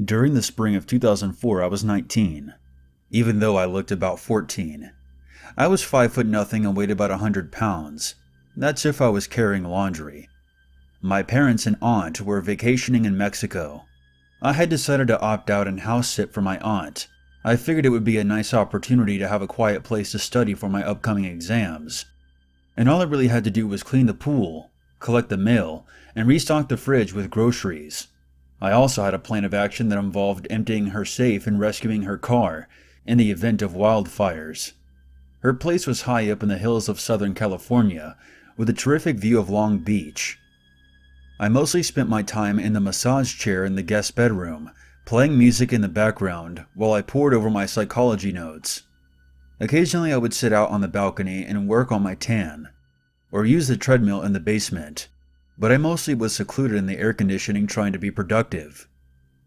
During the spring of 2004, I was 19, even though I looked about 14. I was 5 foot nothing and weighed about 100 pounds. That's if I was carrying laundry. My parents and aunt were vacationing in Mexico. I had decided to opt out and house sit for my aunt. I figured it would be a nice opportunity to have a quiet place to study for my upcoming exams. And all I really had to do was clean the pool, collect the mail, and restock the fridge with groceries. I also had a plan of action that involved emptying her safe and rescuing her car in the event of wildfires. Her place was high up in the hills of Southern California, with a terrific view of Long Beach. I mostly spent my time in the massage chair in the guest bedroom, playing music in the background while I pored over my psychology notes. Occasionally I would sit out on the balcony and work on my tan, or use the treadmill in the basement, but I mostly was secluded in the air conditioning trying to be productive.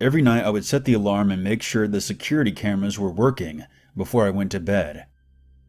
Every night I would set the alarm and make sure the security cameras were working before I went to bed.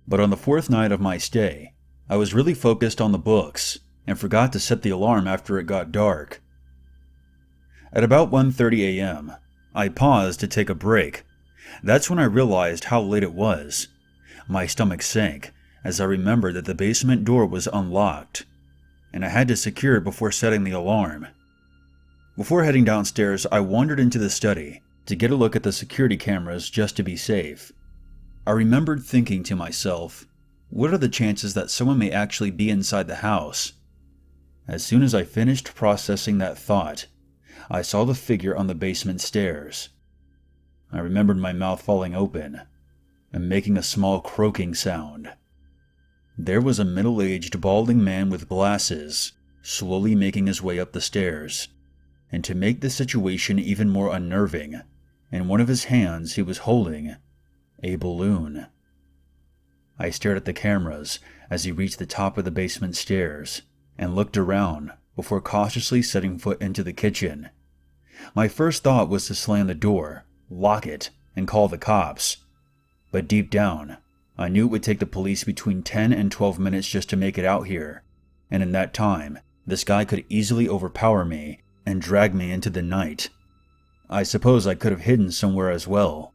But on the fourth night of my stay, I was really focused on the books and forgot to set the alarm after it got dark. At about 1:30 a.m., I paused to take a break. That's when I realized how late it was. My stomach sank as I remembered that the basement door was unlocked, and I had to secure it before setting the alarm. Before heading downstairs, I wandered into the study to get a look at the security cameras just to be safe. I remembered thinking to myself, what are the chances that someone may actually be inside the house? As soon as I finished processing that thought, I saw the figure on the basement stairs. I remembered my mouth falling open and making a small croaking sound. There was a middle-aged, balding man with glasses, slowly making his way up the stairs. And to make the situation even more unnerving, in one of his hands he was holding a balloon. I stared at the cameras as he reached the top of the basement stairs and looked around before cautiously setting foot into the kitchen. My first thought was to slam the door, lock it, and call the cops. But deep down, I knew it would take the police between 10 and 12 minutes just to make it out here, and in that time, this guy could easily overpower me and drag me into the night. I suppose I could have hidden somewhere as well,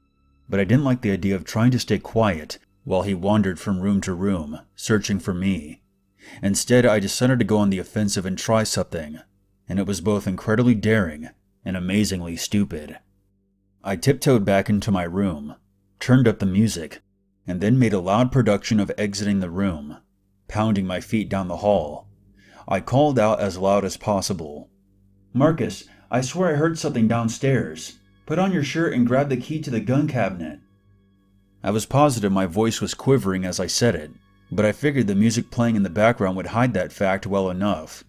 but I didn't like the idea of trying to stay quiet while he wandered from room to room, searching for me. Instead, I decided to go on the offensive and try something, and it was both incredibly daring and amazingly stupid. I tiptoed back into my room, turned up the music, and then made a loud production of exiting the room, pounding my feet down the hall. I called out as loud as possible, "Marcus, I swear I heard something downstairs. Put on your shirt and grab the key to the gun cabinet." I was positive my voice was quivering as I said it, but I figured the music playing in the background would hide that fact well enough.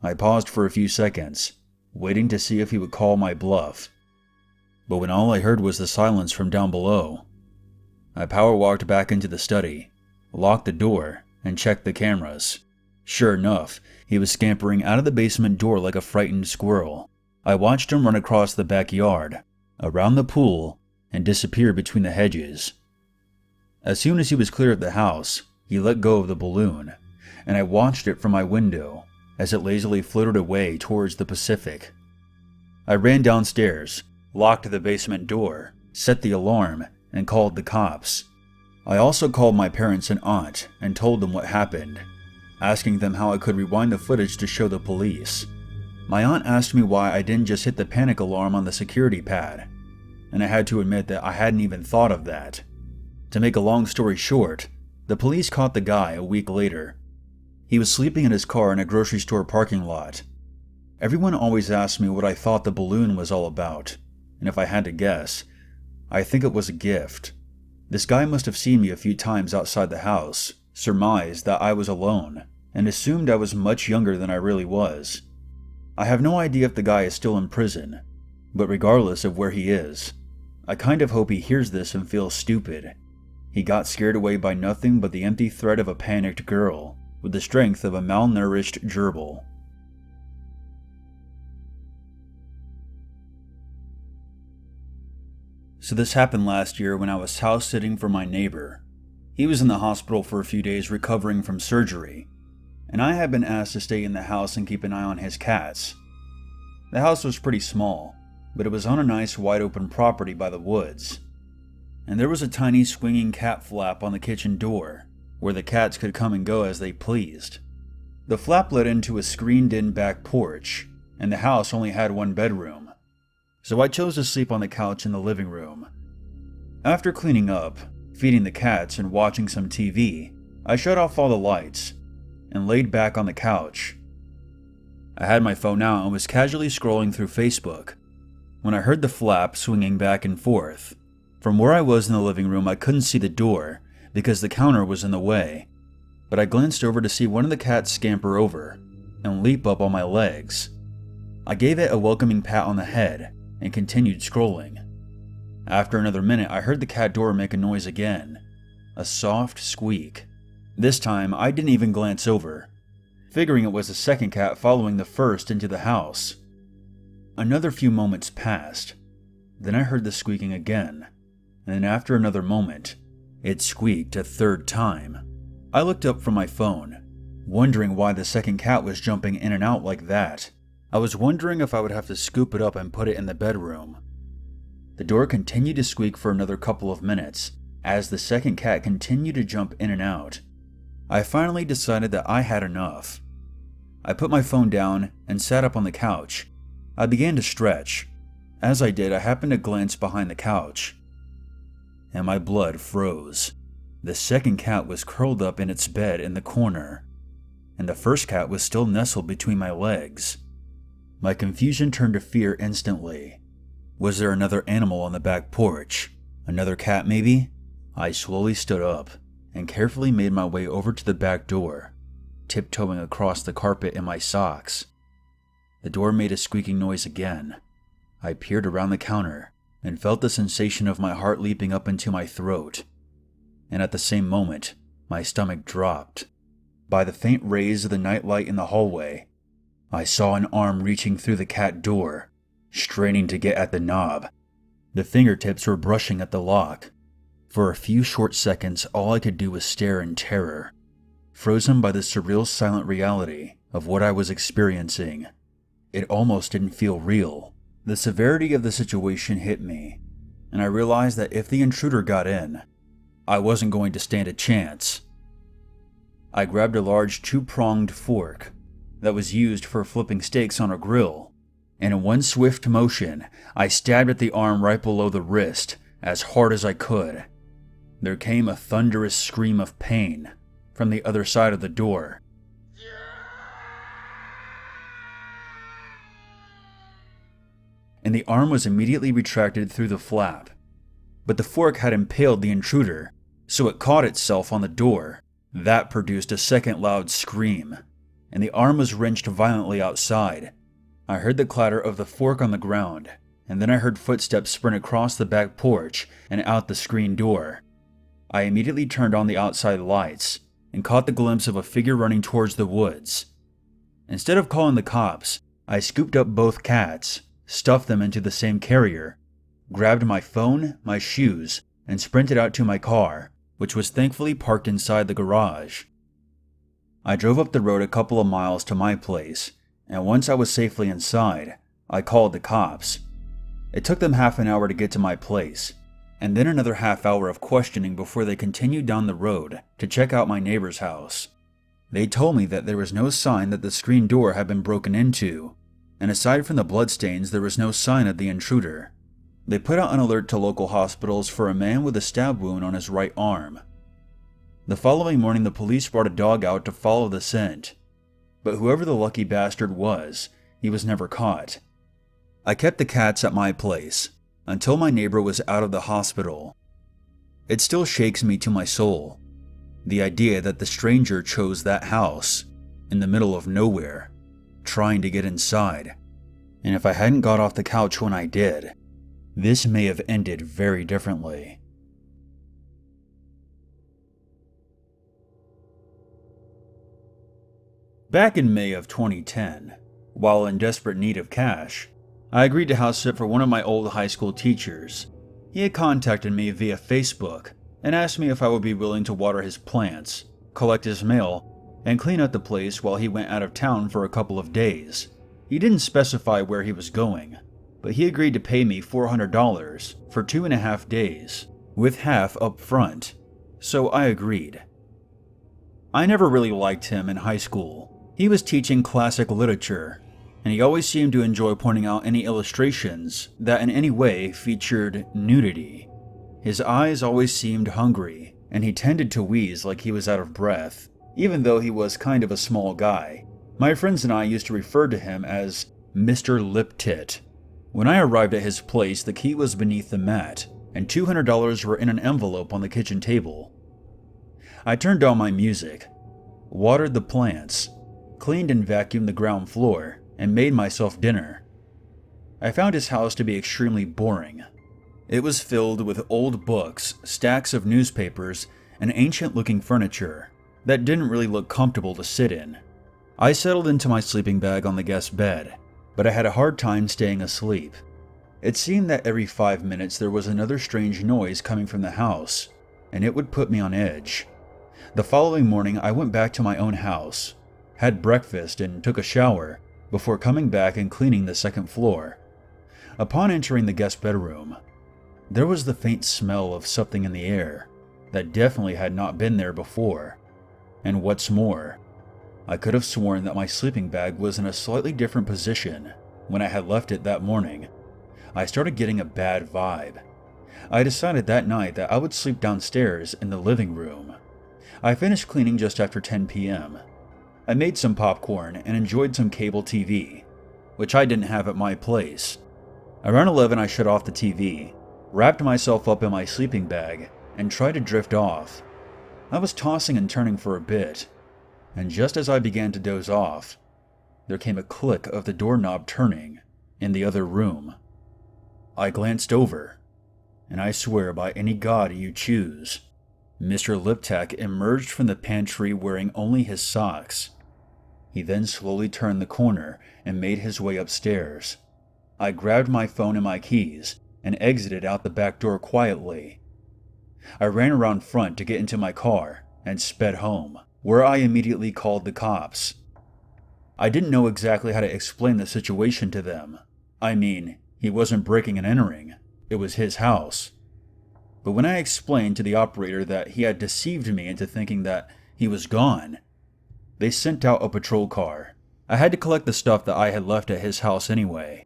I paused for a few seconds, waiting to see if he would call my bluff. But when all I heard was the silence from down below, I power-walked back into the study, locked the door, and checked the cameras. Sure enough, he was scampering out of the basement door like a frightened squirrel. I watched him run across the backyard, around the pool, and disappear between the hedges. As soon as he was clear of the house, he let go of the balloon, and I watched it from my window as it lazily floated away towards the Pacific. I ran downstairs, locked the basement door, set the alarm, and called the cops. I also called my parents and aunt and told them what happened, asking them how I could rewind the footage to show the police. My aunt asked me why I didn't just hit the panic alarm on the security pad, and I had to admit that I hadn't even thought of that. To make a long story short, the police caught the guy a week later. He was sleeping in his car in a grocery store parking lot. Everyone always asked me what I thought the balloon was all about, and if I had to guess, I think it was a gift. This guy must have seen me a few times outside the house, surmised that I was alone, and assumed I was much younger than I really was. I have no idea if the guy is still in prison, but regardless of where he is, I kind of hope he hears this and feels stupid. He got scared away by nothing but the empty threat of a panicked girl, with the strength of a malnourished gerbil. So this happened last year when I was house sitting for my neighbor. He was in the hospital for a few days recovering from surgery, and I had been asked to stay in the house and keep an eye on his cats. The house was pretty small, but it was on a nice wide open property by the woods. And there was a tiny swinging cat flap on the kitchen door, where the cats could come and go as they pleased. The flap led into a screened-in back porch, and the house only had one bedroom, so I chose to sleep on the couch in the living room. After cleaning up, feeding the cats, and watching some TV, I shut off all the lights and laid back on the couch. I had my phone out and was casually scrolling through Facebook when I heard the flap swinging back and forth. From where I was in the living room, I couldn't see the door because the counter was in the way, but I glanced over to see one of the cats scamper over and leap up on my legs. I gave it a welcoming pat on the head and continued scrolling. After another minute, I heard the cat door make a noise again, a soft squeak. This time, I didn't even glance over, figuring it was the second cat following the first into the house. Another few moments passed. Then I heard the squeaking again, and then after another moment, it squeaked a third time. I looked up from my phone, wondering why the second cat was jumping in and out like that. I was wondering if I would have to scoop it up and put it in the bedroom. The door continued to squeak for another couple of minutes, as the second cat continued to jump in and out. I finally decided that I had enough. I put my phone down and sat up on the couch. I began to stretch. As I did, I happened to glance behind the couch, and my blood froze. The second cat was curled up in its bed in the corner, and the first cat was still nestled between my legs. My confusion turned to fear instantly. Was there another animal on the back porch? Another cat, maybe? I slowly stood up and carefully made my way over to the back door, tiptoeing across the carpet in my socks. The door made a squeaking noise again. I peered around the counter and felt the sensation of my heart leaping up into my throat. And at the same moment, my stomach dropped. By the faint rays of the nightlight in the hallway, I saw an arm reaching through the cat door, straining to get at the knob. The fingertips were brushing at the lock. For a few short seconds, all I could do was stare in terror, frozen by the surreal silent reality of what I was experiencing. It almost didn't feel real. The severity of the situation hit me, and I realized that if the intruder got in, I wasn't going to stand a chance. I grabbed a large two-pronged fork that was used for flipping steaks on a grill, and in one swift motion, I stabbed at the arm right below the wrist as hard as I could. There came a thunderous scream of pain from the other side of the door. And the arm was immediately retracted through the flap. But the fork had impaled the intruder, so it caught itself on the door. That produced a second loud scream, and the arm was wrenched violently outside. I heard the clatter of the fork on the ground, and then I heard footsteps sprint across the back porch and out the screen door. I immediately turned on the outside lights and caught the glimpse of a figure running towards the woods. Instead of calling the cops, I scooped up both cats, stuffed them into the same carrier, grabbed my phone, my shoes, and sprinted out to my car, which was thankfully parked inside the garage. I drove up the road a couple of miles to my place, and once I was safely inside, I called the cops. It took them half an hour to get to my place, and then another half hour of questioning before they continued down the road to check out my neighbor's house. They told me that there was no sign that the screen door had been broken into, and aside from the bloodstains, there was no sign of the intruder. They put out an alert to local hospitals for a man with a stab wound on his right arm. The following morning, the police brought a dog out to follow the scent, but whoever the lucky bastard was, he was never caught. I kept the cats at my place until my neighbor was out of the hospital. It still shakes me to my soul, the idea that the stranger chose that house in the middle of nowhere, trying to get inside. And if I hadn't got off the couch when I did, this may have ended very differently. Back in May of 2010, while in desperate need of cash, I agreed to house sit for one of my old high school teachers. He had contacted me via Facebook and asked me if I would be willing to water his plants, collect his mail, and clean up the place while he went out of town for a couple of days. He didn't specify where he was going, but he agreed to pay me $400 for 2.5 days, with half up front, so I agreed. I never really liked him in high school. He was teaching classic literature, and he always seemed to enjoy pointing out any illustrations that in any way featured nudity. His eyes always seemed hungry, and he tended to wheeze like he was out of breath, even though he was kind of a small guy. My friends and I used to refer to him as Mr. Lip Tit. When I arrived at his place, the key was beneath the mat, and $200 were in an envelope on the kitchen table. I turned on my music, watered the plants, cleaned and vacuumed the ground floor, and made myself dinner. I found his house to be extremely boring. It was filled with old books, stacks of newspapers, and ancient-looking furniture that didn't really look comfortable to sit in. I settled into my sleeping bag on the guest bed, but I had a hard time staying asleep. It seemed that every 5 minutes there was another strange noise coming from the house, and it would put me on edge. The following morning, I went back to my own house, had breakfast, and took a shower before coming back and cleaning the second floor. Upon entering the guest bedroom, there was the faint smell of something in the air that definitely had not been there before. And what's more, I could have sworn that my sleeping bag was in a slightly different position when I had left it that morning. I started getting a bad vibe. I decided that night that I would sleep downstairs in the living room. I finished cleaning just after 10 p.m. I made some popcorn and enjoyed some cable TV, which I didn't have at my place. Around 11, I shut off the TV, wrapped myself up in my sleeping bag, and tried to drift off. I was tossing and turning for a bit, and just as I began to doze off, there came a click of the doorknob turning in the other room. I glanced over, and I swear by any god you choose, Mr. Liptak emerged from the pantry wearing only his socks. He then slowly turned the corner and made his way upstairs. I grabbed my phone and my keys and exited out the back door quietly. I ran around front to get into my car and sped home, where I immediately called the cops. I didn't know exactly how to explain the situation to them. I mean, he wasn't breaking and entering. It was his house. But when I explained to the operator that he had deceived me into thinking that he was gone, they sent out a patrol car. I had to collect the stuff that I had left at his house anyway.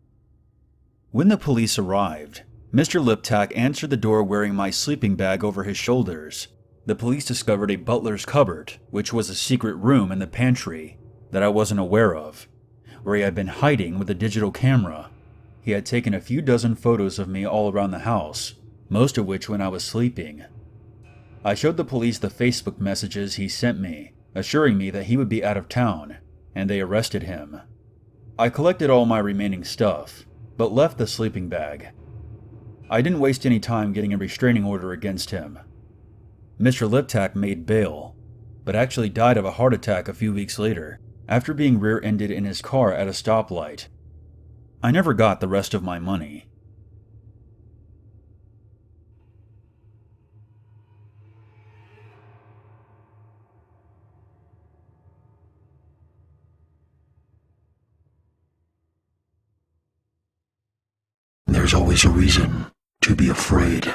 When the police arrived, Mr. Liptak answered the door wearing my sleeping bag over his shoulders. The police discovered a butler's cupboard, which was a secret room in the pantry that I wasn't aware of, where he had been hiding with a digital camera. He had taken a few dozen photos of me all around the house, most of which when I was sleeping. I showed the police the Facebook messages he sent me, assuring me that he would be out of town, and they arrested him. I collected all my remaining stuff, but left the sleeping bag. I didn't waste any time getting a restraining order against him. Mr. Liptak made bail, but actually died of a heart attack a few weeks later, after being rear-ended in his car at a stoplight. I never got the rest of my money. There's always a reason to be afraid.